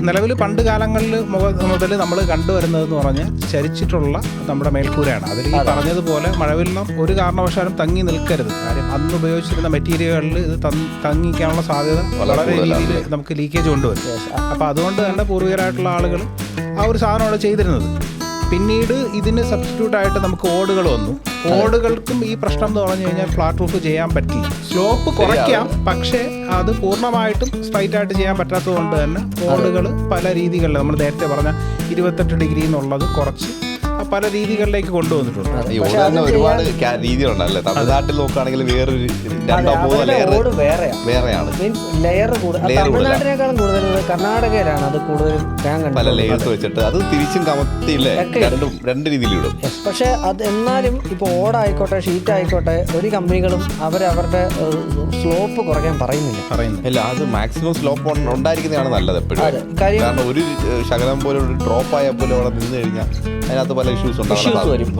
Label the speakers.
Speaker 1: നിലവിൽ പണ്ട് കാലങ്ങളിൽ മുതൽ നമ്മൾ കണ്ടുവരുന്നതെന്ന് പറഞ്ഞാൽ ചരിച്ചിട്ടുള്ള നമ്മുടെ മേൽക്കൂരയാണ്. അതിൽ ഈ പറഞ്ഞതുപോലെ മഴവെള്ളം ഒരു കാരണവശാലും തങ്ങി നിൽക്കരുത്. കാര്യം അന്ന് ഉപയോഗിച്ചിരുന്ന മെറ്റീരിയലുകളിൽ ഇത് തങ്ങിക്കാനുള്ള സാധ്യത വളരെ രീതിയിൽ നമുക്ക് ലീക്കേജ് കൊണ്ടുവരും. അപ്പോൾ അതുകൊണ്ട് തന്നെ പൂർവികരായിട്ടുള്ള ആളുകൾ ആ ഒരു സാധനമാണ് ചെയ്തിരുന്നത്. പിന്നീട് ഇതിന് സബ്സ്റ്റിറ്റ്യൂട്ടായിട്ട് നമുക്ക് ഓടുകൾ വന്നു. ഓടുകൾക്കും ഈ പ്രശ്നം എന്ന് പറഞ്ഞു കഴിഞ്ഞാൽ ഫ്ലാറ്റ് റൂഫ് ചെയ്യാൻ പറ്റില്ല. സ്ലോപ്പ് കുറയ്ക്കാം, പക്ഷേ അത് പൂർണ്ണമായിട്ടും സ്ട്രൈറ്റ് ആയിട്ട് ചെയ്യാൻ പറ്റാത്തത് കൊണ്ട് തന്നെ ഓടുകൾ പല രീതികളിൽ നമ്മൾ നേരത്തെ പറഞ്ഞ 28 ഡിഗ്രി എന്നുള്ളത് കുറച്ച് പല രീതികളിലേക്ക് കൊണ്ടുവന്നിട്ടുണ്ട്.
Speaker 2: ഒരുപാട് രീതികളുണ്ടല്ലേ. തമിഴ്നാട്ടിൽ നോക്കുകയാണെങ്കിൽ വേറൊരു രണ്ടോ മൂന്നോ വേറെയാണ്.
Speaker 3: തമിഴ്നാട്ടിനേക്കാളും കൂടുതൽ കർണാടകയിലാണ് അത് കൂടുതലും
Speaker 2: പല ലെയേഴ്സ് വെച്ചിട്ട് അത് തിരിച്ചും കമത്തിയില്ലേ രണ്ട് രീതിയിലിടും.
Speaker 3: പക്ഷെ അത് എന്നാലും ഇപ്പൊ ഓടായിക്കോട്ടെ ഷീറ്റ് ആയിക്കോട്ടെ ഒരു കമ്പനികളും അവരവരുടെ സ്ലോപ്പ് കുറയ്ക്കാൻ പറയുന്നില്ല.
Speaker 2: അത് മാക്സിമം സ്ലോപ്പ് ഉണ്ടായിരിക്കുന്നതാണ് നല്ലത് എപ്പോഴും. കാരണം ഒരു ശകലം പോലെ ഒരു ഡ്രോപ്പ് ആയാൽ പോലും അവിടെ നിന്ന് കഴിഞ്ഞാൽ അതിനകത്ത് പല ഇഷ്യൂസ് ഉണ്ടാകും.